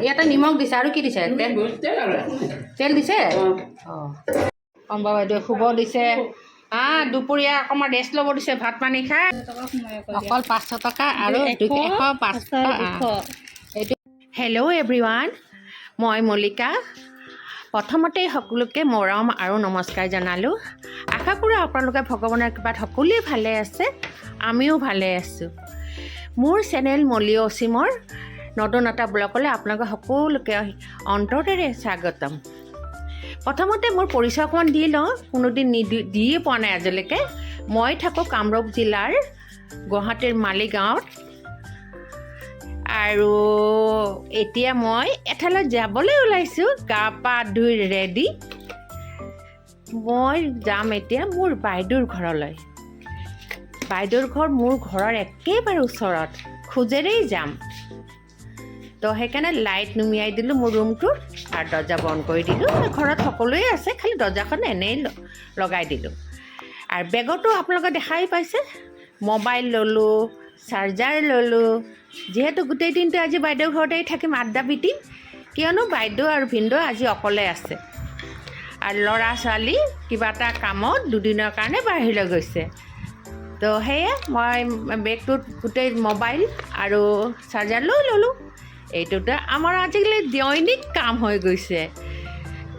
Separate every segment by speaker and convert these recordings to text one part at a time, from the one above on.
Speaker 1: ইয়াতে নিমখ দিছে আৰু কি দিছে তেল দিছে অঁ অম্বা বাইদেৱে শুব দিছে দুপৰীয়া অকণমান ৰেষ্ট ল'ব দিছে ভাত পানী খাই অকল 500 টকা আৰু 100 এইটো হেল্ল' এভৰিৱান মই মল্লিকা প্ৰথমতেই সকলোকে মৰম আৰু নমস্কাৰ জনালোঁ আশা কৰোঁ আপোনালোকে ভগৱানৰ কৃপাত সকলোৱে ভালে আছে আমিও ভালে আছোঁ মোৰ চেনেল মল্লী অসীমৰ নতুন এটা ব্লগলৈ আপোনালোকে সকলোকে অন্তৰেৰে স্বাগতম প্ৰথমতে মোৰ পৰিচয় অকণমান দি লওঁ কোনোদিন দিয়ে পোৱা নাই আজিলৈকে মই থাকোঁ কামৰূপ জিলাৰ গুৱাহাটীৰ মালিগাঁৱত আৰু এতিয়া মই এঠাইলৈ যাবলৈ ওলাইছোঁ গা পা ধুই ৰেডি মই যাম এতিয়া মোৰ বাইদেউৰ ঘৰলৈ বাইদেউৰ ঘৰ মোৰ ঘৰৰ একেবাৰে ওচৰত খোজেৰেই যাম তো সেইকাৰণে লাইট নুমিয়াই দিলোঁ মোৰ ৰুমটোৰ আৰু দৰ্জা বন্ধ কৰি দিলোঁ ঘৰত সকলোৱে আছে খালি দৰ্জাখন এনেই লগাই দিলোঁ আৰু বেগতো আপোনালোকে দেখাই পাইছে মোবাইল ল'লোঁ চাৰ্জাৰ ল'লোঁ যিহেতু গোটেই দিনটো আজি বাইদেউৰ ঘৰতেই থাকিম আড্ডা পিটিম কিয়নো বাইদেউ আৰু ভিনদেউ আজি অকলে আছে আৰু ল'ৰা ছোৱালী কিবা এটা কামত দুদিনৰ কাৰণে বাহিৰলৈ গৈছে তো সেয়ে মই বেগটোত গোটেই মোবাইল আৰু চাৰ্জাৰ লৈ ল'লোঁ এইটোতে আমাৰ আজিকালি দৈনিক কাম হৈ গৈছে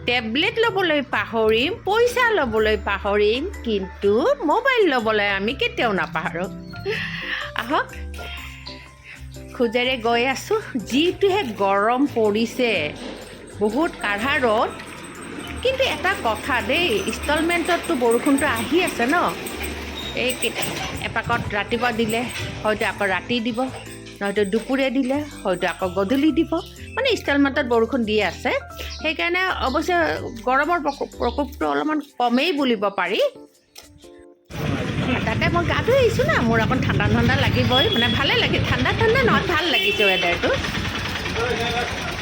Speaker 1: টেবলেট ল'বলৈ পাহৰিম পইচা ল'বলৈ পাহৰিম কিন্তু মোবাইল ল'বলৈ আমি কেতিয়াও নাপাহৰোঁ আহক খোজেৰে গৈ আছোঁ যিটোহে গৰম পৰিছে বহুত কাঢ়া ৰ'দ কিন্তু এটা কথা দেই ইনষ্টলমেণ্টততো বৰষুণটো আহি আছে ন এই এপাকত ৰাতিপুৱা দিলে হয়তো আকৌ ৰাতি দিব নহয়তো দুপৰীয়া দিলে হয়তো আকৌ গধূলি দিব মানে ইনষ্টলমেণ্টত বৰষুণ দি আছে সেইকাৰণে অৱশ্যে গৰমৰ প্ৰকোপটো অলপমান কমেই বুলিব পাৰি তাতে মই গা ধুই আহিছোঁ না মোৰ অকণ ঠাণ্ডা ঠাণ্ডা লাগিবই মানে ভালে লাগে ঠাণ্ডা নহয় ভাল লাগিছে ৱেডাৰটো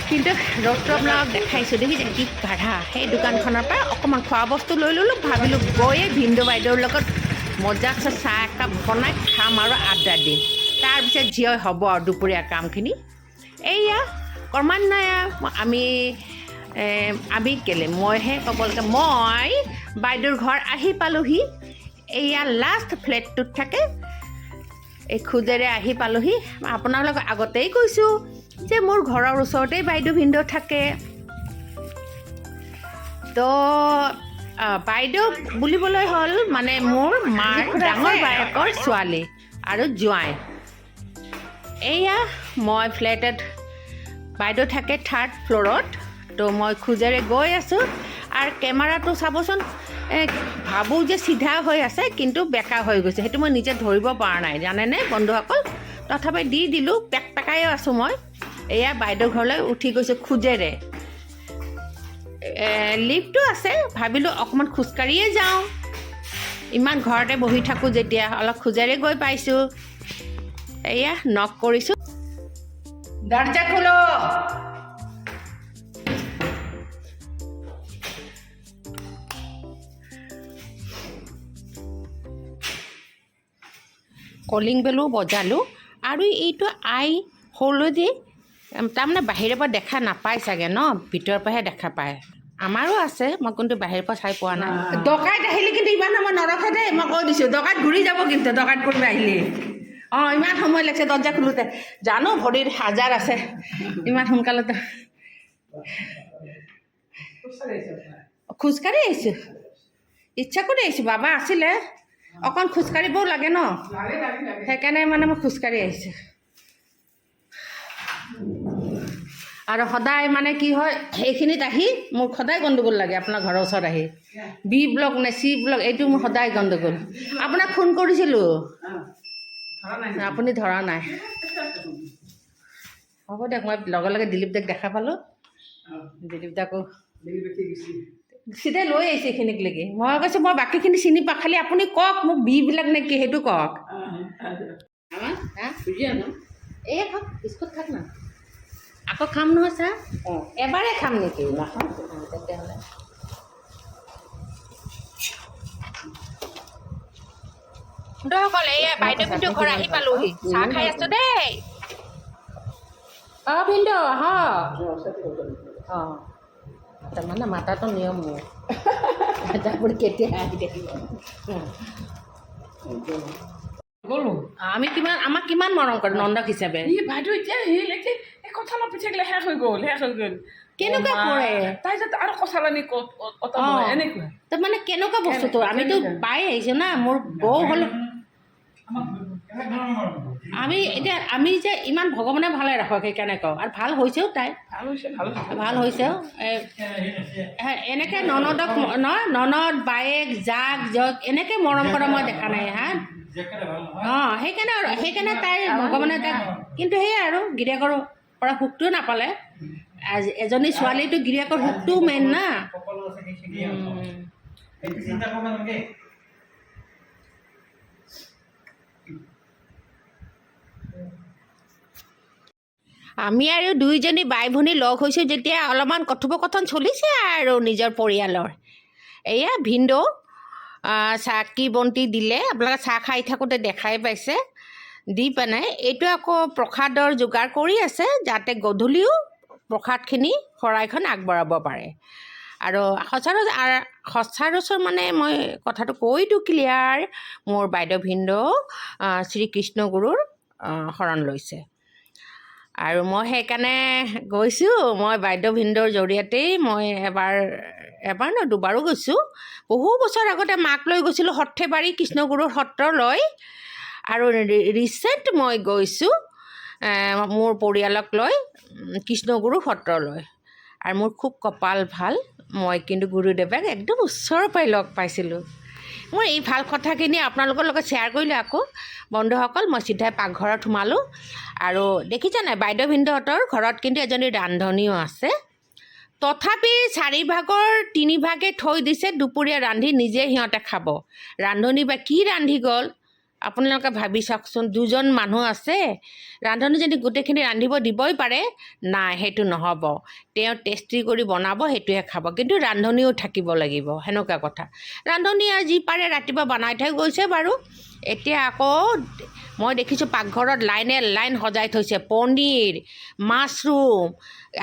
Speaker 1: কিন্তু ৰ'দটো আপোনালোকক দেখাইছোঁ দেখিছে কি কাঢ়া সেই দোকানখনৰ পৰা অকণমান খোৱা বস্তু লৈ ল'লোঁ ভাবিলোঁ গৈয়ে ভিনদেউ বাইদেউৰ লগত মজাছে চাহ একাপ বনাই খাম আৰু আড্ডা দিম তাৰপিছত জিয় হ'ব আৰু দুপৰীয়া কামখিনি এয়া ক্ৰমান্বয়ে আমি কেলে মইহে ক'ব লাগে মই বাইদেউৰ ঘৰ আহি পালোঁহি এয়া লাষ্ট ফ্লেটটোত থাকে এই খোজেৰে আহি পালোঁহি আপোনালোকক আগতেই কৈছোঁ যে মোৰ ঘৰৰ ওচৰতেই বাইদেউ ভিনদেউ থাকে তো বাইদেউ বুলিবলৈ হ'ল মানে মোৰ মাৰ ডাঙৰ বায়েকৰ ছোৱালী আৰু জোঁৱাই এয়া মই ফ্লেটত বাইদেউ থাকে 3rd ফ্ল'ৰত তো মই খোজেৰে গৈ আছোঁ আৰু কেমেৰাটো চাবচোন ভাবোঁ যে চিধা হৈ আছে কিন্তু বেকা হৈ গৈছে সেইটো মই নিজে ধৰিব পৰা নাই জানেনে বন্ধুসকল তথাপি দি দিলোঁ পেকায়ো আছোঁ মই এয়া বাইদেউ ঘৰলৈ উঠি গৈছোঁ খোজেৰে লিফ্টটো আছে ভাবিলোঁ অকণমান খোজকাঢ়িয়ে যাওঁ ইমান ঘৰতে বহি থাকোঁ যেতিয়া অলপ খোজেৰে গৈ পাইছোঁ এয়া নক কৰিছোঁ দৰ্জা খোলো কলিং বেলো বজালোঁ আৰু এইটো আই হলদি তাৰমানে বাহিৰৰ পৰা দেখা নাপায় চাগে ন ভিতৰৰ পৰাহে দেখা পায় আমাৰো আছে মই কিন্তু বাহিৰৰ পৰা চাই পোৱা নাই ডকাইত আহিলে কিন্তু ইমান সময় নৰখে দেই মই কৈ দিছোঁ ডকাইত ঘূৰি যাব কিন্তু ডকাইত কৰিব আহিলে অঁ ইমান সময় লাগিছে দৰ্জা খোলোতে জানো ভৰিৰ হাজাৰ আছে ইমান সোনকালতে খোজকাঢ়ি আহিছোঁ ইচ্ছা কৰি আহিছোঁ বাবা আছিলে অকণ খোজকাঢ়িবও লাগে ন সেইকাৰণে মানে মই খোজকাঢ়ি আহিছোঁ আৰু সদায় মানে কি হয় এইখিনিত আহি মোৰ সদায় গণ্ডগোল লাগে আপোনাৰ ঘৰৰ ওচৰত আহি বি ব্লক নে চি ব্লক এইটো মোৰ সদায় গণ্ডগোল আপোনাক ফোন কৰিছিলোঁ আপুনি ধৰা নাই হ'ব দিয়ক মই লগে লগে দিলীপ দাক দেখা পালোঁ দিলীপ দাকো চিধাই লৈ আহিছে এইখিনিক লৈকে মই কৈছোঁ মই বাকীখিনি চিনি পাওঁ খালি আপুনি কওক মোক বিবিলাক নে কি সেইটো কওক এই খাওক বিস্কুট খাওক না আকৌ খাম নহয় ছাৰ অঁ এবাৰে খাম নেকি নাখাওঁ তেতিয়াহ'লে বন্ধুসকল এয়া বাইদেউ কিন্তু ঘৰ আহি পালোহি চাহ খাই আছোঁ দেই অঁ ভিনদেউ আহক অঁ তাৰমানে মাতাটো নিয়ম মোৰ তাৰোপৰি কেতিয়া আহি থাকিব
Speaker 2: গ'লো
Speaker 1: আমাক কিমান মৰম কৰে নন্দক হিচাপে
Speaker 2: ই বাইদেউ এতিয়া আহিল এতিয়া এই কঁঠালৰ পিঠাগিলা শেষ হৈ গ'ল
Speaker 1: কেনেকুৱা কৰে
Speaker 2: তাই যাতে আৰু কঁঠাল আনি অতল এনেকুৱা
Speaker 1: তাৰমানে কেনেকুৱা বস্তুটো আমিতো পাই আহিছোঁ না মোৰ বৌ হ'ল আমি যে ইমান ভগৱানে ভালে ৰাখক সেইকাৰণে কওঁ আৰু ভাল হৈছেও তাই ভাল হৈছেও এনেকৈ ননদক ননদ বায়েক জাক জক এনেকৈ মৰম কৰা মই দেখা নাই হা অঁ সেইকাৰণে তাই ভগৱানে তাইক কিন্তু সেয়াই আৰু গিৰিয়েকৰ পৰা সুখটোও নাপালে এজনী ছোৱালীটো গিৰিয়েকৰ সুখটোও মেইন না আমি আৰু দুইজনী বাই ভনী লগ হৈছোঁ যেতিয়া অলপমান কথোপকথন চলিছে আৰু নিজৰ পৰিয়ালৰ এয়া ভিনদেউ চাকি বন্তি দিলে আপোনালোকে চাহ খাই থাকোঁতে দেখাই পাইছে দি পেলাই এইটো আকৌ প্ৰসাদৰ যোগাৰ কৰি আছে যাতে গধূলিও প্ৰসাদখিনি শৰাইখন আগবঢ়াব পাৰে আৰু সচৰাচৰ মানে মই কথাটো কৈ দিওঁ ক্লিয়াৰ মোৰ বাইদেউ ভিনদেউ শ্ৰীকৃষ্ণ গুৰুৰ শৰণ লৈছে আৰু মই সেইকাৰণে গৈছোঁ মই বাইদেউ ভিনদেউৰ জৰিয়তেই মই এবাৰ ন দুবাৰো গৈছোঁ বহু বছৰ আগতে মাক লৈ গৈছিলোঁ সৰ্থেবাৰী কৃষ্ণগুৰুৰ সত্ৰলৈ আৰু ৰিচেণ্ট মই গৈছোঁ মোৰ পৰিয়ালক লৈ কৃষ্ণগুৰু সত্ৰলৈ আৰু মোৰ খুব কপাল ভাল মই কিন্তু গুৰুদেৱক একদম ওচৰৰ পৰাই লগ পাইছিলোঁ মই এই ভাল কথাখিনি আপোনালোকৰ লগত শ্বেয়াৰ কৰিলোঁ আকৌ বন্ধুসকল মই চিধাই পাকঘৰত সোমালোঁ আৰু দেখিছে নাই বাইদেউ ভিনদেউহঁতৰ ঘৰত কিন্তু এজনী ৰান্ধনীও আছে তথাপি 4ভাগৰ 3ভাগে থৈ দিছে দুপৰীয়া ৰান্ধি নিজে সিহঁতে খাব ৰান্ধনী বা কি ৰান্ধি গ'ল আপোনালোকে ভাবি চাওকচোন দুজন মানুহ আছে ৰান্ধনী যদি গোটেইখিনি ৰান্ধিব দিবই পাৰে নাই সেইটো নহ'ব তেওঁ টেষ্টি কৰি বনাব সেইটোহে খাব কিন্তু ৰান্ধনীও থাকিব লাগিব সেনেকুৱা কথা ৰান্ধনী আৰু যি পাৰে ৰাতিপুৱা বনাই থৈ গৈছে বাৰু এতিয়া আকৌ মই দেখিছোঁ পাকঘৰত লাইন সজাই থৈছে পনীৰ মাছৰুম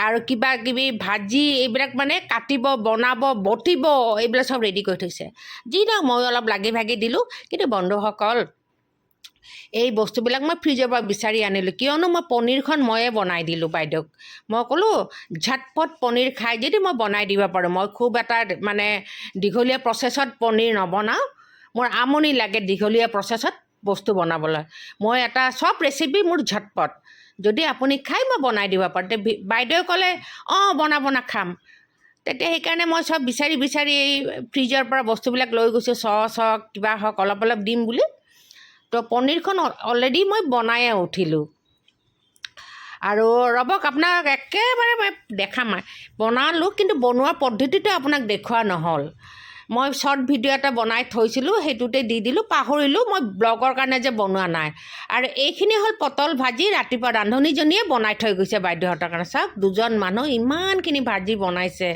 Speaker 1: আৰু কিবা কিবি ভাজি এইবিলাক মানে কাটিব বনাব বটিব এইবিলাক চব ৰেডি কৰি থৈছে যি নহওক মই অলপ লাগি ভাগি দিলোঁ কিন্তু বন্ধুসকল এই বস্তুবিলাক মই ফ্ৰিজৰ পৰা বিচাৰি আনিলোঁ কিয়নো মই পনীৰখন ময়ে বনাই দিলোঁ বাইদেউক মই ক'লোঁ ঝটপট পনীৰ খাই যদি মই বনাই দিব পাৰোঁ মই খুব এটা মানে দীঘলীয়া প্ৰচেছত পনীৰ নবনাওঁ মোৰ আমনি লাগে দীঘলীয়া প্ৰচেছত বস্তু বনাবলৈ মই এটা চব ৰেচিপি মোৰ ঝটপট যদি আপুনি খাই মই বনাই দিব পাৰোঁ তে বাইদেৱে ক'লে অঁ বনা খাম তেতিয়া সেইকাৰণে মই চব বিচাৰি এই ফ্ৰিজৰ পৰা বস্তুবিলাক লৈ গৈছোঁ চচ হওক কিবা হওক অলপ দিম বুলি তো পনীৰখন অলৰেডি মই বনায়ে উঠিলোঁ আৰু ৰ'বক আপোনাক একেবাৰে মই দেখাম বনালোঁ কিন্তু বনোৱা পদ্ধতিটো আপোনাক দেখুওৱা নহ'ল মই শ্বৰ্ট ভিডিঅ' এটা বনাই থৈছিলোঁ সেইটোতে দি দিলোঁ পাহৰিলোঁ মই ব্লগৰ কাৰণে যে বনোৱা নাই আৰু এইখিনি হ'ল পটল ভাজি ৰাতিপুৱা ৰান্ধনীজনীয়ে বনাই থৈ গৈছে বাইদেউহঁতৰ কাৰণে চাওক দুজন মানুহ ইমানখিনি ভাজি বনাইছে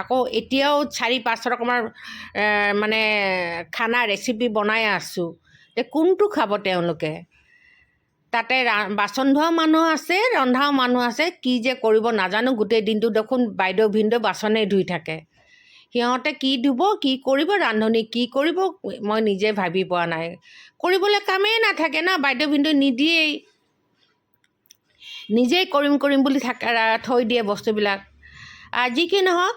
Speaker 1: আকৌ এতিয়াও 4-5 ৰকমৰ মানে খানা ৰেচিপি বনাই আছোঁ কোনটো খাব তেওঁলোকে তাতে বাচন ধোৱা মানুহ আছে ৰন্ধাও মানুহ আছে কি যে কৰিব নাজানো গোটেই দিনটো দেখোন বাইদেউ ভিনদেউ বাচনেই ধুই থাকে সিহঁতে কি ধুব কি কৰিব ৰান্ধনী কি কৰিব মই নিজে ভাবি পোৱা নাই কৰিবলৈ কামেই নাথাকে না বাইদেউ ভিনদেউ নিদিয়েই নিজেই কৰিম বুলি থৈ দিয়ে বস্তুবিলাক যি কি নহওক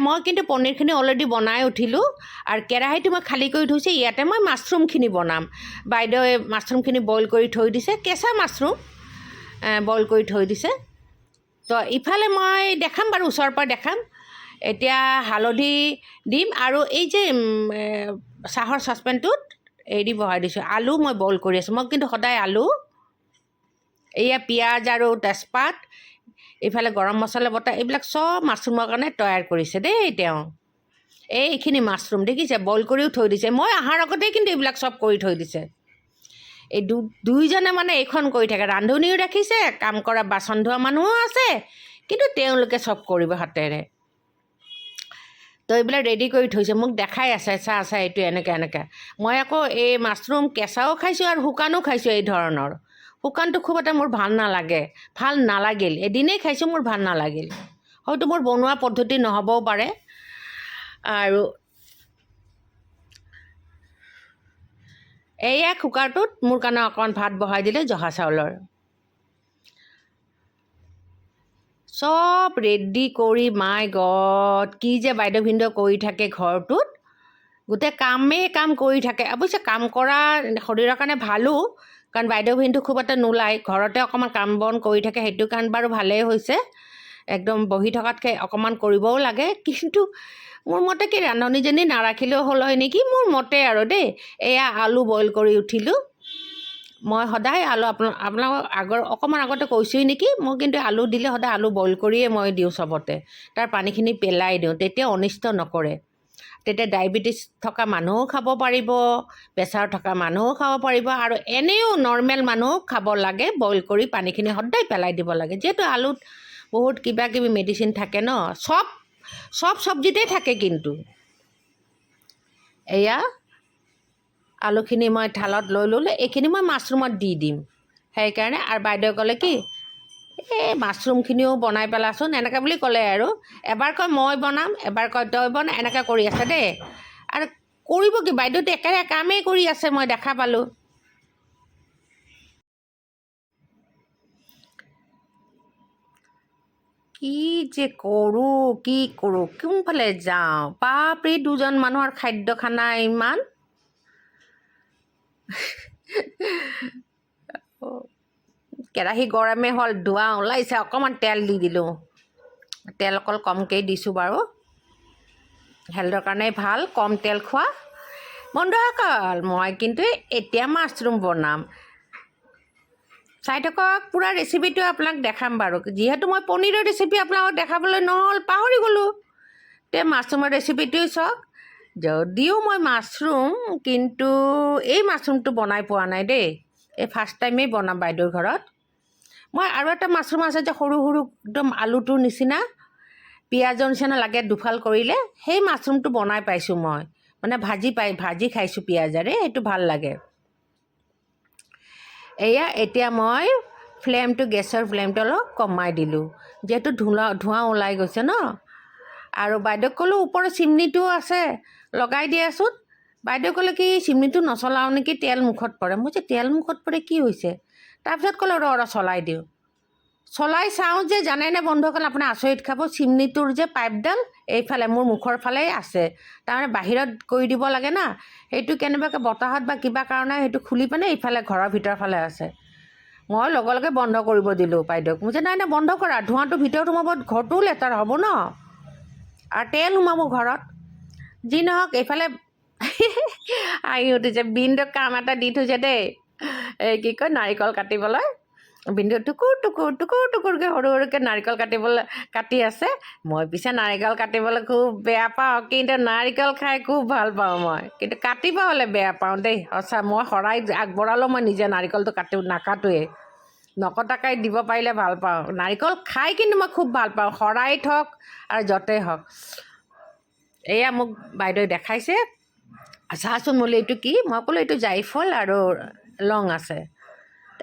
Speaker 1: মই কিন্তু পনীৰখিনি অলৰেডি বনাই উঠিলোঁ আৰু কেৰাহীটো মই খালী কৰি থৈছোঁ ইয়াতে মই মাছৰুমখিনি বনাম বাইদেৱে মাছৰুমখিনি বইল কৰি থৈ দিছে কেঁচা মাছৰুম বইল কৰি থৈ দিছে তো ইফালে মই দেখাম বাৰু ওচৰৰ পৰা দেখাম এতিয়া হালধি দিম আৰু এই যে চাহৰ চচপেনটোত এৰি বহাই দিছোঁ আলু মই বইল কৰি আছোঁ মই কিন্তু সদায় আলু এয়া পিঁয়াজ আৰু তেজপাত এইফালে গৰম মছলা বটা এইবিলাক চব মাছৰুমৰ কাৰণে তৈয়াৰ কৰিছে দেই তেওঁ এইখিনি মাছৰুম দেখিছে বইল কৰিও থৈ দিছে মই অহাৰ আগতেই কিন্তু এইবিলাক চব কৰি থৈ দিছে এই দুইজনে মানে এইখন কৰি থাকে ৰান্ধনীও ৰাখিছে কাম কৰা বাচন ধোৱা মানুহো আছে কিন্তু তেওঁলোকে চব কৰিব হাতেৰে তো এইবিলাক ৰেডি কৰি থৈছে মোক দেখাই আছে চা এইটো এনেকৈ মই আকৌ এই মাছৰুম কেঁচাও খাইছোঁ আৰু শুকানো খাইছোঁ এই ধৰণৰ শুকানটো খুব এটা মোৰ ভাল নালাগিল এদিনেই খাইছোঁ মোৰ ভাল নালাগিল হয়তো মোৰ বনোৱা পদ্ধতি নহ'বও পাৰে আৰু এয়া কুকাৰটোত মোৰ কাৰণে অকণমান ভাত বহাই দিলে জহা চাউলৰ চব ৰেডি কৰি মাই গড কি যে বাইদেউ ভিনদেউ কৰি থাকে ঘৰটোত গোটেই কাম কৰি থাকে অৱশ্যে কাম কৰা শৰীৰৰ কাৰণে ভালো কাৰণ বাইদেউ ভিনদেউ খুব এটা নোলায় ঘৰতে অকণমান কাম বন কৰি থাকে সেইটো কাৰণ বাৰু ভালেই হৈছে একদম বহি থকাতকৈ অকণমান কৰিবও লাগে কিন্তু মোৰ মতে কি ৰান্ধনীজনী নাৰাখিলেও হ'ল হয় নেকি মোৰ মতে আৰু দেই এয়া আলু বইল কৰি উঠিলোঁ মই সদায় আলু আপোনালোকক অকণমান আগতে কৈছোঁই নেকি মই কিন্তু আলু দিলে সদায় আলু বইল কৰিয়ে মই দিওঁ চবতে তাৰ পানীখিনি পেলাই দিওঁ তেতিয়া অনিষ্ট নকৰে তেতিয়া ডায়েবেটিছ থকা মানুহো খাব পাৰিব প্ৰেছাৰ থকা মানুহো খাব পাৰিব আৰু এনেও নৰ্মেল মানুহো খাব লাগে বইল কৰি পানীখিনি সদায় পেলাই দিব লাগে যিহেতু আলুত বহুত কিবা কিবি মেডিচিন থাকে ন চব চব্জিতে থাকে কিন্তু এয়া আলুখিনি মই থালত লৈ ল'লোঁ এইখিনি মই মাছৰুমত দি দিম সেইকাৰণে আৰু বাইদেৱে ক'লে কি এই মাছৰুমখিনিও বনাই পেলাচোন এনেকৈ বুলি ক'লে আৰু এবাৰ কয় মই বনাম এবাৰ কয় তই বনা এনেকৈ কৰি আছে দেই আৰু কৰিব কি বাইদেউতো একেবাৰে কামেই কৰি আছে মই দেখা পালোঁ কি যে কৰোঁ কোনফালে যাওঁ বাপৰে দুজন মানুহৰ খাদ্য খানা ইমান কেৰাহী গৰমে হ'ল ধোঁৱা ওলাইছে অকণমান তেল দি দিলোঁ তেল অকল কমকৈ দিছোঁ বাৰু হেল্থৰ কাৰণে ভাল কম তেল খোৱা বন্ধুসকল মই কিন্তু এতিয়া মাছৰুম বনাম চাই থাকক পূৰা ৰেচিপিটো আপোনাক দেখাম বাৰু যিহেতু মই পনীৰৰ ৰেচিপি আপোনালোকক দেখাবলৈ নহ'ল পাহৰি গ'লোঁ তে মাছৰুমৰ ৰেচিপিটোৱে চাওক যদিও মই মাছৰুম কিন্তু এই মাছৰুমটো বনাই পোৱা নাই দেই এই ফাৰ্ষ্ট টাইমেই বনাম বাইদেউৰ ঘৰত মই আৰু এটা মাছৰুম আছে যে সৰু একদম আলুটোৰ নিচিনা পিঁয়াজৰ নিচিনা লাগে দুফাল কৰিলে সেই মাছৰুমটো বনাই পাইছোঁ মই মানে ভাজি খাইছোঁ পিঁয়াজেৰে সেইটো ভাল লাগে এয়া এতিয়া মই গেছৰ ফ্লেমটো অলপ কমাই দিলোঁ যিহেতু ধোঁৱা ওলাই গৈছে ন আৰু বাইদেউক ক'লোঁ ওপৰৰ চিমনিটো আছে লগাই দিয়াচোন বাইদেউ ক'লে কি চিমনিটো নচলাওঁ নেকি তেল মুখত পৰে মই যে তেল মুখত পৰে কি হৈছে তাৰপিছত ক'লে ৰ চলাই দিওঁ চলাই চাওঁ যে জানেনে বন্ধুসকল আপুনি আচৰিত খাব চিমনিটোৰ যে পাইপডাল এইফালে মোৰ মুখৰ ফালেই আছে তাৰমানে বাহিৰত কৰি দিব লাগে না সেইটো কেনেবাকৈ বতাহত বা কিবা কাৰণে সেইটো খুলি পিনে এইফালে ঘৰৰ ভিতৰৰ ফালে আছে মই লগে লগে বন্ধ কৰিব দিলোঁ বাইদেউক মই যে নাই বন্ধ কৰা ধোঁৱাটো ভিতৰত সোমাব ঘৰটোও লেতেৰা হ'ব ন আৰু তেল সোমাব ঘৰত যি নহওক এইফালে আহি উঠিছে বিন্দুক কাম এটা দি থৈছে দেই এই কি কয় নাৰিকল কাটিবলৈ বিন্দু টুকুৰকৈ সৰুকৈ নাৰিকল কাটি আছে মই পিছে নাৰিকল কাটিবলৈ খুব বেয়া পাওঁ কিন্তু নাৰিকল খাই খুব ভাল পাওঁ মই কিন্তু কাটিব হ'লে বেয়া পাওঁ দেই সঁচা মই শৰাই আগবঢ়ালেও মই নিজে নাৰিকলটো নাকাটোৱেই নকটাকাই দিব পাৰিলে ভাল পাওঁ নাৰিকল খাই কিন্তু মই খুব ভাল পাওঁ শৰাইত হওক আৰু য'তেই হওক এয়া মোক বাইদেৱে দেখাইছে চাচোন মোলৈ এইটো কি মই ক'লোঁ এইটো জাইফল আৰু লং আছে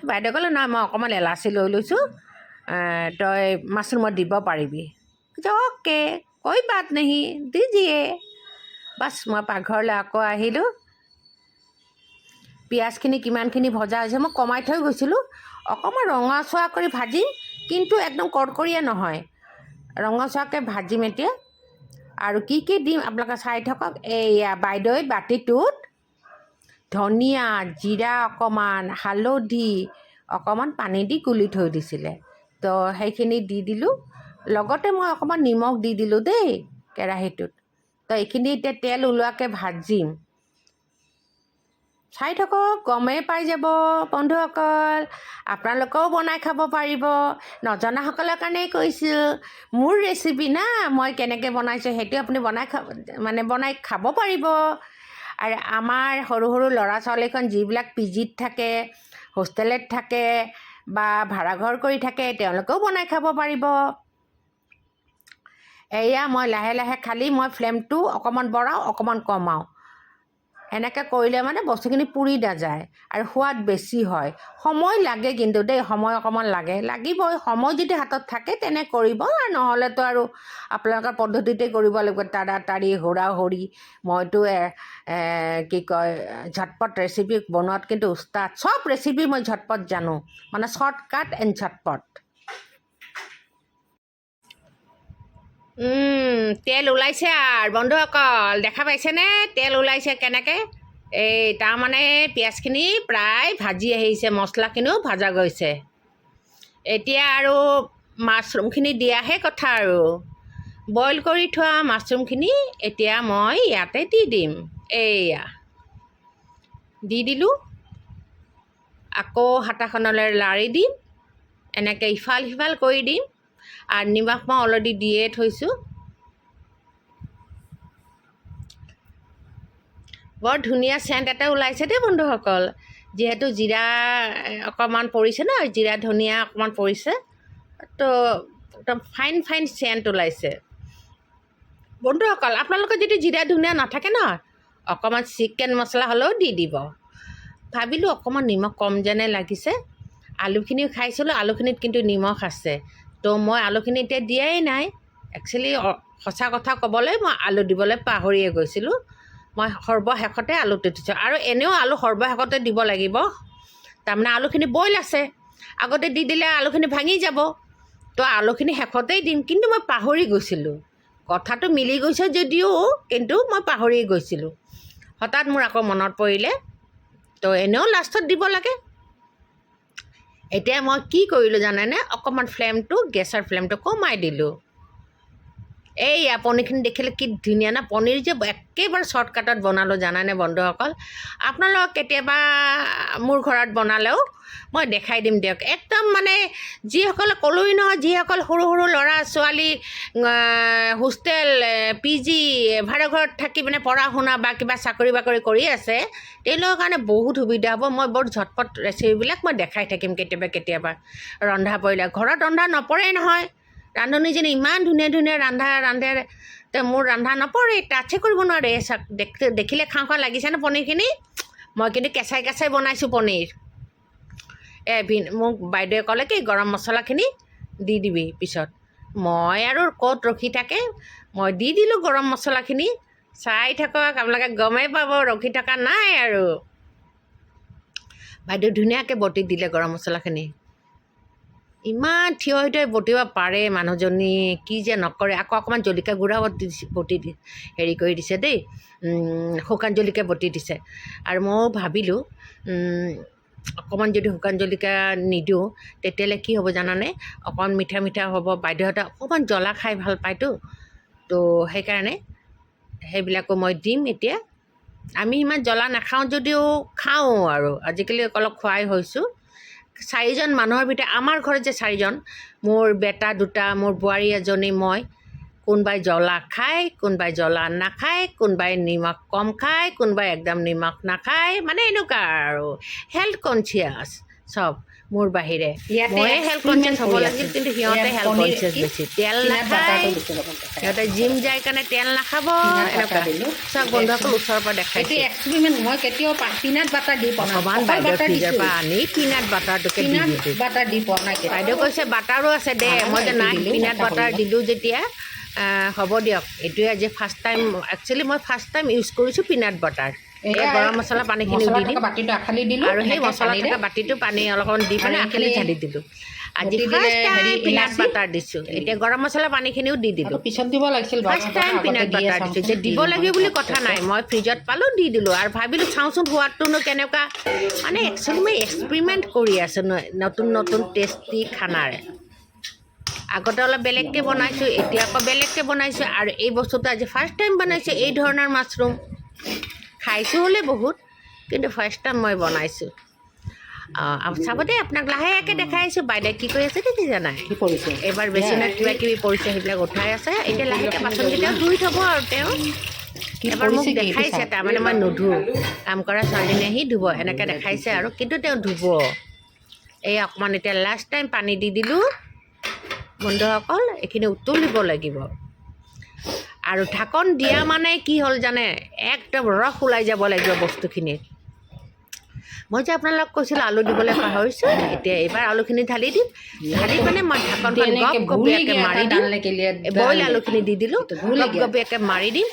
Speaker 1: বাইদেউ ক'লে নাই মই অকণমান এলাচি লৈ লৈছোঁ তই মাছৰুমত দিব পাৰিবি অ'কে কৈ বাত নেহি দিজিয়ে বাছ মই পাকঘৰলৈ আকৌ আহিলোঁ পিঁয়াজখিনি কিমানখিনি ভজা হৈছে মই কমাই থৈ গৈছিলোঁ অকণমান ৰঙচুৱা কৰি ভাজিম কিন্তু একদম কড়কড়ীয়া নহয় ৰঙচুৱাকৈ ভাজিম এতিয়া আৰু কি দিম আপোনালোকে চাই থাকক এইয়া বাইদেৱে বাতিটোত ধনিয়া জিৰা অকণমান হালধি অকণমান পানী দি গুলি থৈ দিছিলে তো সেইখিনি দি দিলোঁ লগতে মই অকণমান নিমখ দি দিলোঁ দেই কেৰাহীটোত তো এইখিনি এতিয়া তেল ওলোৱাকৈ ভাজিম চাই থাকক গমেই পাই যাব বন্ধুসকল আপোনালোকেও বনাই খাব পাৰিব নজনাসকলৰ কাৰণেই কৈছোঁ মোৰ ৰেচিপি না মই কেনেকৈ বনাইছোঁ সেইটো আপুনি বনাই খাব পাৰিব আৰু আমাৰ সৰু ল'ৰা ছোৱালীখন যিবিলাক পিজিত থাকে হোষ্টেলত থাকে বা ভাড়াঘৰ কৰি থাকে তেওঁলোকেও বনাই খাব পাৰিব এয়া মই লাহে লাহে খালি মই ফ্লেমটো অকণমান বঢ়াওঁ অকণমান কমাওঁ এনেকৈ কৰিলে মানে বস্তুখিনি পুৰি নাযায় আৰু সোৱাদ বেছি হয়। সময় লাগে কিন্তু দেই, সময় অকণমান লাগিবই। সময় যদি হাতত থাকে তেনে কৰিব, আৰু নহ'লেতো আৰু আপোনালোকৰ পদ্ধতিতে কৰিব লাগিব, তাড়াতাড়ি হুৰা-হুৰি। মইতো কি কয় ঝটপট ৰেচিপি বনোৱাত কিন্তু উস্তাদ। চব ৰেচিপি মই ঝটপট জানো, মানে শ্বৰ্টকাট এণ্ড ঝটপট। তেল ওলাইছে আৰু বন্ধুসকল, দেখা পাইছেনে তেল ওলাইছে কেনেকৈ? এই তাৰমানে পিঁয়াজখিনি প্ৰায় ভাজি আহিছে, মছলাখিনিও ভাজা গৈছে। এতিয়া আৰু মাছৰুমখিনি দিয়াহে কথা আৰু। বইল কৰি থোৱা মাছৰুমখিনি এতিয়া মই ইয়াতে দি দিম। এয়া দি দিলোঁ। আকৌ হাতাখনলৈ লাৰি দিম, এনেকৈ ইফাল সিফাল কৰি দিম। আৰু নিমখ মই অলৰেডি দিয়ে থৈছোঁ। বৰ ধুনীয়া চেণ্ট এটা ওলাইছে দেই বন্ধুসকল। যিহেতু জিৰা অকণমান পৰিছে ন, জিৰা ধনিয়া অকণমান পৰিছে, তো একদম ফাইন ফাইন চেণ্ট ওলাইছে। বন্ধুসকল, আপোনালোকৰ যদি জিৰা ধনিয়া নাথাকে ন, অকণমান চিকেন মছলা হ'লেও দি দিব। ভাবিলোঁ অকণমান নিমখ কম যেনে লাগিছে। আলুখিনিও খাইছিলোঁ, আলুখিনিত কিন্তু নিমখ আছে। তো মই আলুখিনি এতিয়া দিয়াই নাই। একচুৱেলি সঁচা কথা ক'বলৈ মই আলু দিবলৈ পাহৰিয়ে গৈছিলোঁ। মই সৰ্বশেষতে আলুটো দিছোঁ, আৰু এনেও আলু সৰ্বশেষতে দিব লাগিব। তাৰমানে আলুখিনি বইল আছে, আগতে দি দিলে আলুখিনি ভাঙি যাব। তো আলুখিনি শেষতেই দিম, কিন্তু মই পাহৰি গৈছিলোঁ। কথাটো মিলি গৈছে যদিও কিন্তু মই পাহৰি গৈছিলোঁ। হঠাৎ মোৰ আকৌ মনত পৰিলে, তো এনেও লাষ্টত দিব লাগে। এতিয়া মই কি কৰিলোঁ জানেনে? অকণমান গেছৰ ফ্লেমটো কমাই দিলোঁ। এইয়া পনীৰখিনি দেখিলে কি ধুনীয়া না? পনীৰ যে একেবাৰে শ্বৰ্টকাটত বনালোঁ জানানে বন্ধুসকল। আপোনালোকক কেতিয়াবা মোৰ ঘৰত বনালেও মই দেখাই দিম দিয়ক। একদম মানে যিসকলে ক'লোৱেই নহয়, যিসকল সৰু সৰু ল'ৰা ছোৱালী হোষ্টেল PG ভাড়া ঘৰত থাকি মানে পঢ়া শুনা বা কিবা চাকৰি বাকৰি কৰি আছে, তেওঁলোকৰ কাৰণে বহুত সুবিধা হ'ব। মই বৰ ঝটপট ৰেচিপিবিলাক মই দেখাই থাকিম কেতিয়াবা ৰন্ধা পৰিলে। ঘৰত ৰন্ধা নপৰেই নহয়, ৰান্ধনীজনী ইমান ধুনীয়া ধুনীয়া ৰান্ধে, তো মোৰ ৰন্ধা নপৰে, টাচে কৰিব নোৱাৰে। দেখিলে খাওঁ খাওঁ লাগিছেনে পনীৰখিনি? মই কিন্তু কেঁচাই কেঁচাই বনাইছোঁ পনীৰ। মোক বাইদেৱে ক'লে কি গৰম মছলাখিনি দি দিবি পিছত। মই আৰু ক'ত ৰখি থাকে, মই দি দিলোঁ গৰম মছলাখিনি। চাই থাকক, আপোনালোকে গমেই পাব, ৰখি থকা নাই আৰু। বাইদেউ ধুনীয়াকৈ বটি দিলে গৰম মছলাখিনি। ইমান থিয় হৈ বটিব পাৰে মানুহজনী, কি যে নকৰে। আকৌ অকণমান জলকীয়া গুড়াও হেৰি কৰি দিছে দেই, শুকান জলকীয়া বটি দিছে। আৰু ময়ো ভাবিলোঁ অকণমান যদি শুকান জলকীয়া নিদিওঁ তেতিয়াহ'লে কি হ'ব জানানে? অকণমান মিঠা মিঠা হ'ব। বাইদেউহঁতে অকণমান জ্বলা খাই ভাল পায়তো, তো সেইকাৰণে সেইবিলাকো মই দিম এতিয়া। আমি ইমান জ্বলা নাখাওঁ যদিও খাওঁ আৰু, আজিকালি অলপ খোৱাই হৈছোঁ। 4জন মানুহৰ ভিতৰত, আমাৰ ঘৰত যে 4জন, মোৰ বেটা 2টা, মোৰ বোৱাৰী এজনী, মই, কোনোবাই জ্বলা খায়, কোনোবাই জ্বলা নাখায়, কোনোবাই নিমখ কম খায়, কোনোবাই একদম নিমখ নাখায়, মানে এনেকুৱা আৰু হেল্থ কনচিয়াছ চব মোৰ বাহিৰে। মই হেল্থ কনচিয়াছ হ'ব লাগিছিল, কিন্তু সিহঁতে হেল্থ কনচিয়াছ বেছি। তেল নাখায়, সিহঁতে জিম যায় কাৰণে তেল নাখাব, এনেকুৱা চব বন্ধুসকল ওচৰৰ পৰা দেখাইছে।
Speaker 3: এক্সপেৰিমেণ্ট মই কেতিয়াও পিনাট বাটাৰ দি পোৱা নাই।
Speaker 1: অকণমান বাইদেউ ফ্ৰিজৰ পৰা আনি পিনাট বাটাৰটোকে দি দিছোঁ।
Speaker 3: বাটাৰ দি পোৱা নাই।
Speaker 1: বাইদেউ কৈছে বাটাৰো আছে দে, মই যে নাই পিনাট বাটাৰ দিলোঁ যেতিয়া। হ'ব দিয়ক, এইটোৱে আজি ফাৰ্ষ্ট টাইম, একচুৱেলি মই ফাৰ্ষ্ট টাইম ইউজ কৰিছোঁ পিনাট বাটাৰ। এই গৰম মছলা পানীখিনিও দি দিম,
Speaker 3: বাতিটো আখালি দিলোঁ,
Speaker 1: আৰু সেই মছলা থকা বাতিটো পানী অলপমান দি পেলাই আখালি ঢালি দিলোঁ। আজি ফাৰ্ষ্ট টাইম পিনাট বাটাৰ দিছোঁ। এতিয়া গৰম মছলা পানীখিনিও দি দিলোঁ।
Speaker 3: পিছত দিব লাগিছিল।
Speaker 1: ফাৰ্ষ্ট টাইম পিনাট বাটাৰ দিছোঁ। যে দিব লাগে বুলি কথা নাই, মই ফ্ৰিজত পালোঁ দি দিলোঁ। আৰু ভাবিলোঁ চাওঁচোন সোৱাদটোনো কেনেকুৱা। মানে একচুৱেলি মই এক্সপেৰিমেণ্ট কৰি আছোঁ নতুন নতুন টেষ্টি খানাৰ। আগতে অলপ বেলেগকৈ বনাইছোঁ, এতিয়া আকৌ বেলেগকৈ বনাইছোঁ। আৰু এই বস্তুটো আজি ফাৰ্ষ্ট টাইম বনাইছোঁ, এই ধৰণৰ মাছৰুম। খাইছোঁ হ'লে বহুত, কিন্তু ফাৰ্ষ্ট টাইম মই বনাইছোঁ। চাব দেই, আপোনাক লাহেকৈ দেখাই আছোঁ। বাইদেউ কি কৰি আছে দেখিছে নাই?
Speaker 3: কি কৰিছে?
Speaker 1: এইবাৰ বেচিনত কিবা কিবি পৰিছে, সেইবিলাক উঠাই আছে। এতিয়া লাহেকৈ বাচনকেইটাও ধুই থ'ব আৰু তেওঁ। এবাৰ মোক দেখাইছে, তাৰমানে মই নুধুওঁ, কাম কৰা ছোৱালীজনী আহি ধুব, এনেকৈ দেখাইছে আৰু, কিন্তু তেওঁ ধুব। এই অকণমান এতিয়া লাষ্ট টাইম পানী দি দিলোঁ বন্ধুসকল, এইখিনি উতলিব লাগিব। আৰু ঢাকন দিয়া মানে কি হ'ল জানে একদম ৰস ওলাই যাব লাগিব বস্তুখিনি মই যে আপোনালোকক কৈছিলোঁ আলু দিবলৈ পাহৰিছোঁ এতিয়া এইবাৰ আলুখিনি ঢালি দিম ঢালি মানে মই ঢাকনখন গপগপীয়াকৈ মাৰি দিম বইল আলুখিনি দি দিলোঁ গপগপীয়াকৈ মাৰি দিম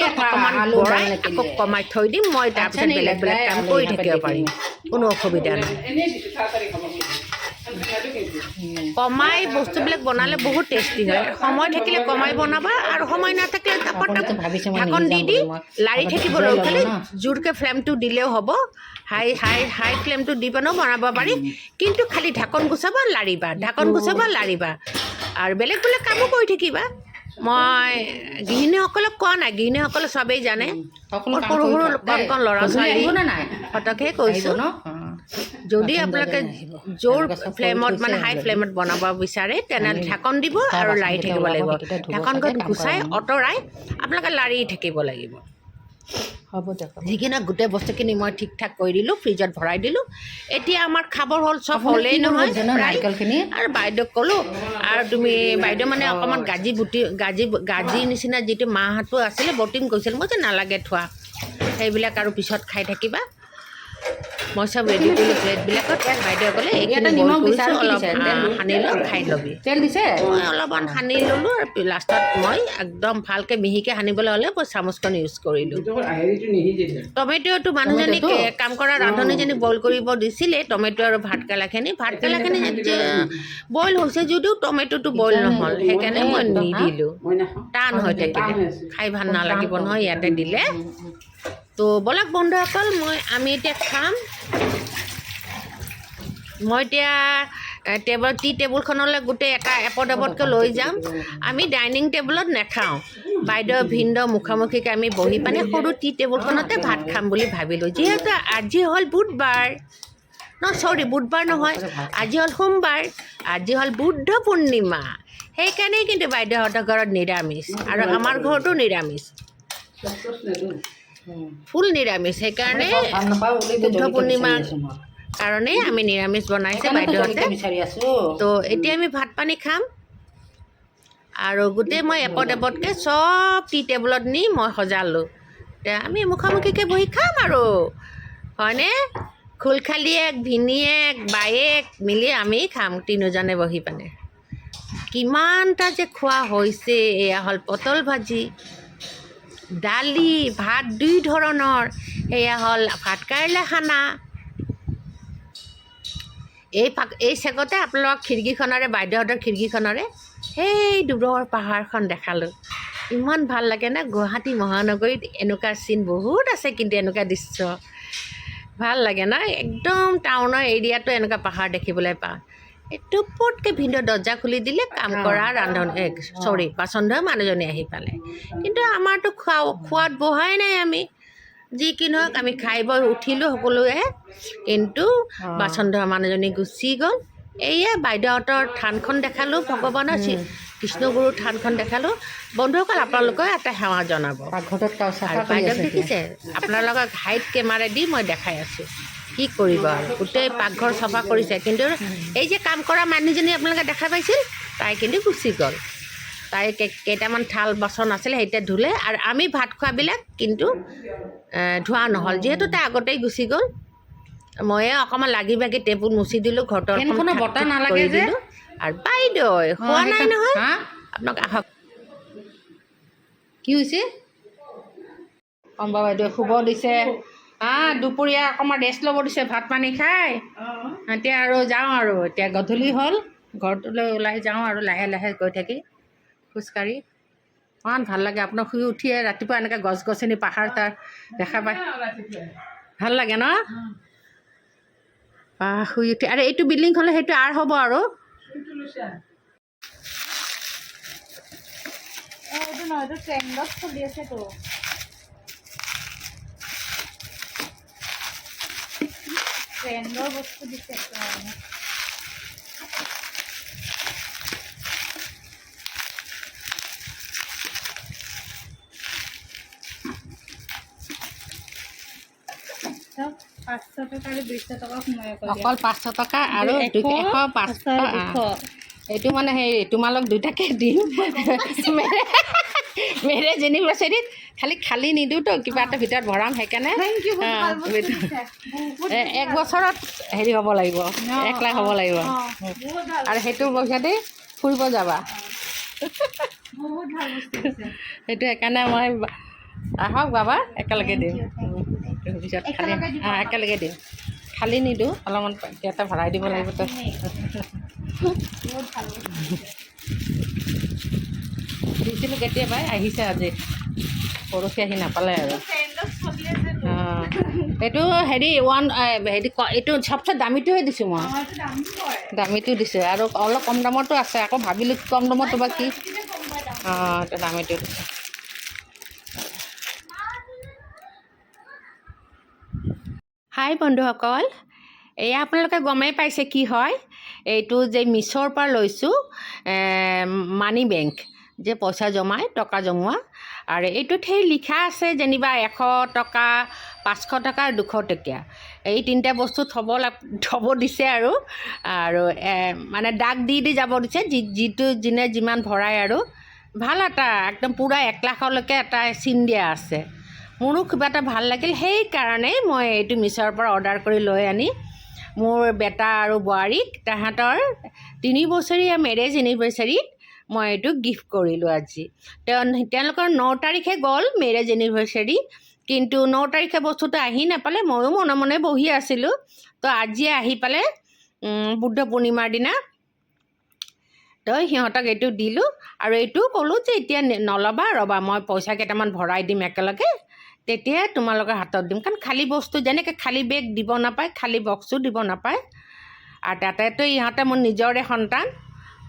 Speaker 1: অকণমান বৰাই আকৌ কমাই থৈ দিম মই তাৰপিছত বেলেগ বেলেগ কাম কৰি থাকিব পাৰিম কোনো অসুবিধা নাই
Speaker 2: এনেই দিছোঁ তাড়াতাড়ি খাব
Speaker 1: কমাই বস্তুবিলাক বনালে বহুত টেষ্টি হয় সময় থাকিলে কমাই বনাবা আৰু সময় নাথাকিলে ঢাকন দি দি লাৰি থাকিবলৈ খালি জোৰকৈ ফ্লেমটো দিলেও হ'ব হাই ফ্লেমটো দি পেলাইও বনাব পাৰি কিন্তু খালি ঢাকন গুচাবা লাৰিবা ঢাকন গুচাবা লাৰিবা আৰু বেলেগ বেলেগ কামো কৰি থাকিবা মই গৃহিণীসকলক কোৱা নাই গৃহিণীসকলে চবেই জানে সৰু সৰু কণ কণ ল'ৰা ছোৱালী ফটকহে কৈছোঁ যদি আপোনালোকে জোৰ ফ্লেমত মানে হাই ফ্লেমত বনাব বিচাৰে তেনেহ'লে ঢাকন দিব আৰু লাৰি থাকিব লাগিব ঢাকনখন গুচাই আঁতৰাই আপোনালোকে লাৰি থাকিব লাগিব
Speaker 3: হ'ব দিয়ক
Speaker 1: যিখিনি গোটেই বস্তুখিনি মই ঠিক ঠাক কৰি দিলোঁ ফ্ৰিজত ভৰাই দিলোঁ এতিয়া আমাৰ খাবৰ হ'ল চব হ'লেই নহয়
Speaker 3: নাৰিকলখিনি
Speaker 1: আৰু বাইদেউক ক'লোঁ আৰু তুমি বাইদেউ মানে অকণমান গাজি নিচিনা যিটো মাহটো আছিলে বটিং কৰিছিল মই যে নালাগে থোৱা সেইবিলাক আৰু পিছত খাই থাকিবা মই চব ৰেডি কৰিলোঁ প্লেটবিলাকত বাইদেৱে ক'লে এইখিনি নিমখ দিছোঁ অলপ সানি লৈ খাই ল'বি
Speaker 3: তেল দিছে
Speaker 1: মই অলপমান সানি ল'লোঁ আৰু লাষ্টত মই একদম ভালকৈ মিহিকৈ সানিবলৈ হ'লে মই চামুচখন ইউজ কৰিলোঁ টমেটোটো মানুহজনীক কাম কৰা ৰান্ধনীজনীক বইল কৰিব দিছিলে টমেটো আৰু ভাতকেৰেলাখিনি বইল হৈছে যদিও টমেটোটো বইল নহ'ল সেইকাৰণে মই নিদিলোঁ টান হৈ থাকিলে খাই ভাল নালাগিব নহয় ইয়াতে দিলে তো ব'লক বন্ধুসকল আমি এতিয়া খাম মই এতিয়া টি টেবুলখনলৈ গোটেই এপদ এপদকৈ লৈ যাম আমি ডাইনিং টেবুলত নাখাওঁ বাইদেউ ভিনদেউ মুখামুখিকৈ আমি বহি পানে সৰু টি টেবুলখনতে ভাত খাম বুলি ভাবিলোঁ যিহেতু আজি হ'ল বুধবাৰ বুধবাৰ নহয় আজি হ'ল সোমবাৰ আজি হ'ল বুদ্ধ পূৰ্ণিমা সেইকাৰণেই কিন্তু বাইদেউহঁতৰ ঘৰত নিৰামিষ আৰু আমাৰ ঘৰতো নিৰামিষ ফুল নিৰামিষ সেইকাৰণে বুদ্ধ পূৰ্ণিমাৰ কাৰণে আমি নিৰামিষ বনাইছে বাইদেউহঁতে তো এতিয়া আমি ভাত পানী খাম আৰু গোটেই মই এপদ এপদকৈ চব টি টেবুলত নি মই সজালোঁ এতিয়া আমি মুখামুখিকৈ বহি খাম আৰু হয়নে খুলখালীয়েক ভিনীয়েক বায়েক মিলি আমি খাম তিনিজনে বহি পানে কিমানটা যে খোৱা হৈছে এয়া হ'ল পটল ভাজি দালি ভাত দুই ধৰণৰ এয়া হ'ল ভাতকেৰেলা খানা এই চেগতে আপোনালোকক খিৰিকীখনেৰে বাইদেউহঁতৰ খিৰিকীখনেৰে সেই দূৰৰ পাহাৰখন দেখালোঁ ইমান ভাল লাগে না গুৱাহাটী মহানগৰীত এনেকুৱা চিন বহুত আছে কিন্তু এনেকুৱা দৃশ্য ভাল লাগে না একদম টাউনৰ এৰিয়াটো এনেকুৱা পাহাৰ দেখিবলৈ পাওঁ এইটো পটকৈ ভিনদেউ দৰ্জা খুলি দিলে কাম কৰা বাচন ধোৱা মানুহজনী আহি পালে কিন্তু আমাৰতো খোৱাত বহাই নাই আমি যি কি নহওক আমি খাই বৈ উঠিলোঁ সকলোৱে কিন্তু বাচন ধোৱা মানুহজনী গুচি গ'ল এয়া বাইদেউহঁতৰ থানখন দেখালোঁ ভগৱানৰ কৃষ্ণগুৰুৰ থানখন দেখালোঁ বন্ধুসকল আপোনালোকে এটা সেৱা জনাব আৰু বাইদেউক দেখিছে আপোনালোকক হাইট কেমেৰা দি মই দেখাই আছোঁ কি কৰিব আৰু গোটেই পাকঘৰ চাফা কৰিছে কিন্তু এই যে কাম কৰা মানুহজনী আপোনালোকে দেখা পাইছিল তাই কিন্তু গুচি গ'ল তাই কেইটামান থাল বাচন আছিলে সেইতিয়া ধুলে আৰু আমি ভাত খোৱাবিলাক কিন্তু ধোৱা নহ'ল যিহেতু তাই আগতেই গুচি গ'ল ময়ে অকণমান লাগি ভাগি টেবুল মুচি দিলোঁ ঘৰটো
Speaker 3: বতাহ নালাগে যে
Speaker 1: আৰু বাইদেউ খোৱা নাই নহয় আপোনাক আহক
Speaker 3: কি হৈছে অম্বা বাইদেউ শুব দিছে দুপৰীয়া অকণমান ৰেষ্ট ল'ব দিছে ভাত পানী খাই এতিয়া আৰু যাওঁ আৰু এতিয়া গধূলি হ'ল ঘৰটোলৈ ওলাই যাওঁ আৰু লাহে লাহে গৈ থাকি খোজকাঢ়ি ইমান ভাল লাগে আপোনাৰ শুই উঠিয়ে ৰাতিপুৱা এনেকৈ গছ গছনি পাহাৰ তাৰ দেখা পায় ভাল লাগে ন শুই উঠি আৰু এইটো বিল্ডিং হ'লে সেইটো আৰ হ'ব আৰু
Speaker 4: বস্তু দিছে
Speaker 3: অকল 500 টকা আৰু 500 এইটো মানে সেই তোমালোক দুটাকে দিম মেৰেজ এনিভাৰ্চাৰীত খালী নিদিওঁতো কিবা এটা ভিতৰত ভৰাম সেইকাৰণে 1 বছৰত হেৰি হ'ব লাগিব 1 লাখ হ'ব লাগিব আৰু সেইটো পইচা দি ফুৰিব যাবা সেইটো সেইকাৰণে মই আহক বাবা একেলগে দিম পিছত খালী একেলগে দিম খালী নিদিওঁ অলপমান ইয়াতে ভৰাই দিব লাগিব তো দিছিলোঁ কেতিয়াবাই আহিছে আজি পৰহি আহি নাপালে আৰু অঁ এইটো হেৰি এইটো চবচে দামীটোহে দিছোঁ মই দামীটো দিছোঁ আৰু অলপ কম দামতো আছে আকৌ ভাবিলোঁ কম দামতো বা কি অঁ এইটো দামীটো দিছোঁ হাই বন্ধুসকল এয়া আপোনালোকে গমেই পাইছে কি হয় এইটো যে মিছ'ৰ পৰা লৈছোঁ মানি বেংক যে পইচা জমাই টকা জমোৱা আৰু এইটোত সেই লিখা আছে যেনিবা 100 টকা 500 টকা 200 টকীয়া এই তিনিটা বস্তু থ'ব দিছে আৰু মানে দাগ দি যাব দিছে যিটো যোনে যিমান ভৰাই আৰু ভাল এটা একদম পূৰা 1 লাখলৈকে এটা চিন দিয়া আছে মোৰো কিবা এটা ভাল লাগিল সেইকাৰণে মই এইটো মিছ'ৰ পৰা অৰ্ডাৰ কৰি লৈ আনি মোৰ বেটা আৰু বোৱাৰীক তাহাঁতৰ 3 বছৰীয়া মেৰেজ এনিভাৰ্চাৰীত মই এইটো গিফ্ট কৰিলোঁ আজি তেওঁলোকৰ 9 তাৰিখে গ'ল মেৰেজ এনিভাৰ্চাৰী কিন্তু 9 তাৰিখে বস্তুটো আহি নাপালে ময়ো মনে মনে বহি আছিলোঁ তো আজিয়ে আহি পালে বুদ্ধ পূৰ্ণিমাৰ দিনা তো সিহঁতক এইটো দিলোঁ আৰু এইটো ক'লোঁ যে এতিয়া নল'বা ৰ'বা মই পইচা কেইটামান ভৰাই দিম একেলগে তেতিয়া তোমালোকৰ হাতত দিম কাৰণ খালী বস্তু যেনেকৈ খালী বেগ দিব নাপায় খালী বক্সো দিব নাপায় আৰু তাতেতো ইহঁতে মোৰ নিজৰে সন্তান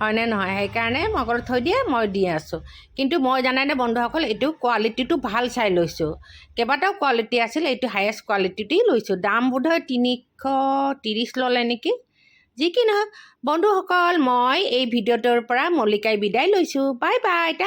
Speaker 3: হয়নে নহয় সেইকাৰণে মই ক'লোঁ থৈ দিয়ে মই দি আছোঁ কিন্তু মই জানাইনে বন্ধুসকল এইটো কোৱালিটিটো ভাল চাই লৈছোঁ কেইবাটাও কোৱালিটি আছিল এইটো হায়েষ্ট কোৱালিটিতেই লৈছোঁ দাম বোধহয় 330 ল'লে নেকি যি কি নহওক বন্ধুসকল মই এই ভিডিঅ'টোৰ পৰা মল্লিকাই বিদায় লৈছোঁ বাই বাই।